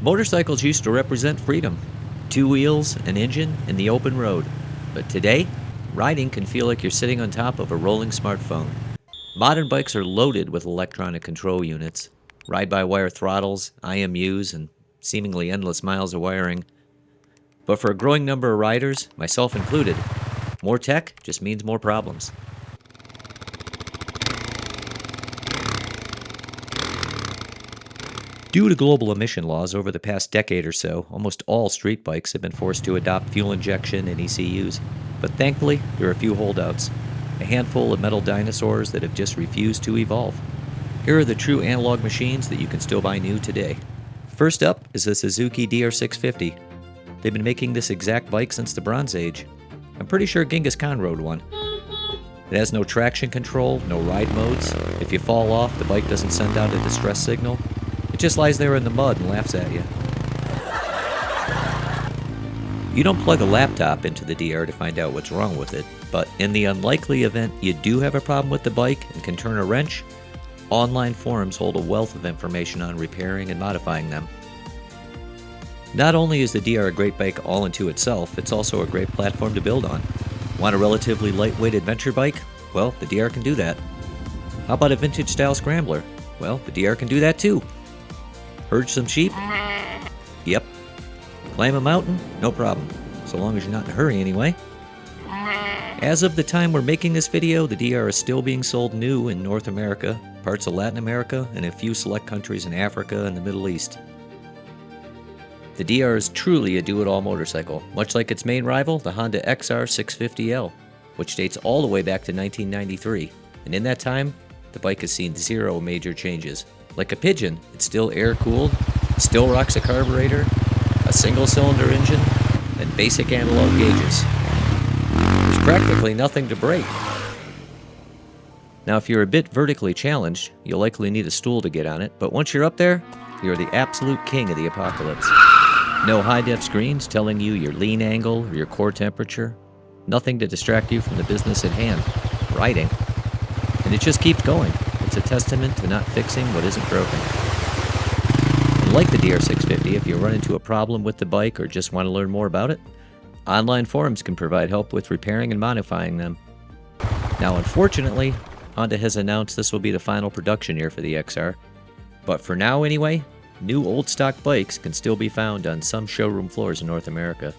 Motorcycles used to represent freedom. 2 wheels, an engine, and the open road. But today, riding can feel like you're sitting on top of a rolling smartphone. Modern bikes are loaded with electronic control units, ride-by-wire throttles, IMUs, and seemingly endless miles of wiring. But for a growing number of riders, myself included, more tech just means more problems. Due to global emission laws over the past decade or so, almost all street bikes have been forced to adopt fuel injection and ECUs. But thankfully, there are a few holdouts, a handful of metal dinosaurs that have just refused to evolve. Here are the true analog machines that you can still buy new today. First up is the Suzuki DR 650. They've been making this exact bike since the Bronze Age. I'm pretty sure Genghis Khan rode one. It has no traction control, no ride modes. If you fall off, the bike doesn't send out a distress signal. It just lies there in the mud and laughs at you. You don't plug a laptop into the DR to find out what's wrong with it, but in the unlikely event you do have a problem with the bike and can turn a wrench, online forums hold a wealth of information on repairing and modifying them. Not only is the DR a great bike all unto itself, it's also a great platform to build on. Want a relatively lightweight adventure bike? Well, the DR can do that. How about a vintage style scrambler? Well, the DR can do that too. Herd some sheep? Yep. Climb a mountain? No problem. So long as you're not in a hurry anyway. As of the time we're making this video, the DR is still being sold new in North America, parts of Latin America, and a few select countries in Africa and the Middle East. The DR is truly a do-it-all motorcycle, much like its main rival, the Honda XR 650L, which dates all the way back to 1993. And in that time, the bike has seen 0 major changes. Like a Pigeon, it's still air-cooled, still rocks a carburetor, a single-cylinder engine, and basic analog gauges. There's practically nothing to break. Now, if you're a bit vertically challenged, you'll likely need a stool to get on it, but once you're up there, you're the absolute king of the apocalypse. No high-def screens telling you your lean angle or your core temperature. Nothing to distract you from the business at hand, riding. And it just keeps going. It's a testament to not fixing what isn't broken. And like the DR 650, if you run into a problem with the bike or just want to learn more about it, online forums can provide help with repairing and modifying them. Now, unfortunately, Honda has announced this will be the final production year for the XR. But for now anyway, new old stock bikes can still be found on some showroom floors in North America.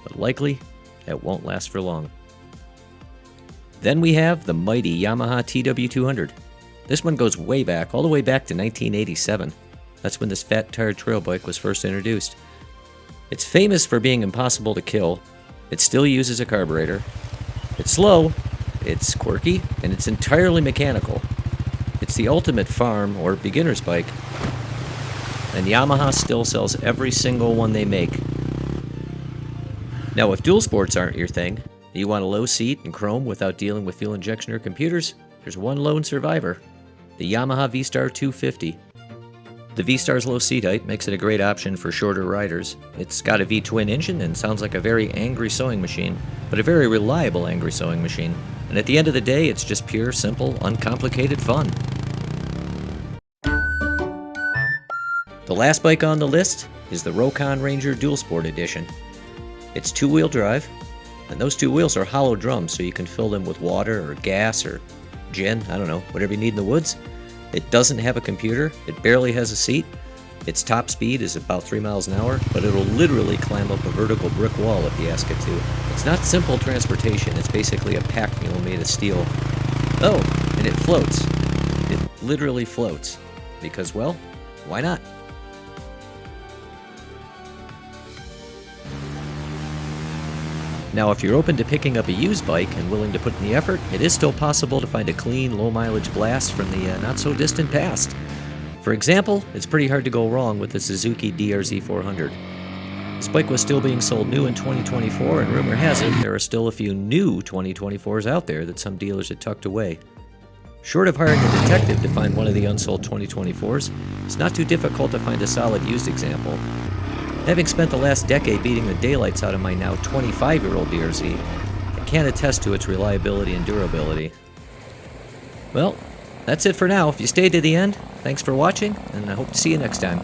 But likely, it won't last for long. Then we have the mighty Yamaha TW200. This one goes way back, all the way back to 1987. That's when this fat-tired trail bike was first introduced. It's famous for being impossible to kill. It still uses a carburetor. It's slow, it's quirky, and it's entirely mechanical. It's the ultimate farm or beginner's bike. And Yamaha still sells every single one they make. Now, if dual sports aren't your thing, and you want a low seat and chrome without dealing with fuel injection or computers, there's one lone survivor. The Yamaha V-Star 250. The V-Star's low seat height makes it a great option for shorter riders. It's got a V-twin engine and sounds like a very angry sewing machine, but a very reliable angry sewing machine. And at the end of the day, it's just pure, simple, uncomplicated fun. The last bike on the list is the Rokon Ranger Dual Sport Edition. It's 2-wheel drive, and those 2 wheels are hollow drums so you can fill them with water or gas or gin, I don't know, whatever you need in the woods. It doesn't have a computer, it barely has a seat. Its top speed is about 3 miles an hour, but it'll literally climb up a vertical brick wall if you ask it to. It's not simple transportation, it's basically a pack mule made of steel. Oh, and it floats. It literally floats. Because, well, why not? Now, if you're open to picking up a used bike and willing to put in the effort, it is still possible to find a clean, low-mileage blast from the not-so-distant past. For example, it's pretty hard to go wrong with the Suzuki DR 400. This bike was still being sold new in 2024, and rumor has it there are still a few new 2024s out there that some dealers had tucked away. Short of hiring a detective to find one of the unsold 2024s, it's not too difficult to find a solid used example. Having spent the last decade beating the daylights out of my now 25-year-old DRZ, I can attest to its reliability and durability. Well, that's it for now. If you stayed to the end, thanks for watching, and I hope to see you next time.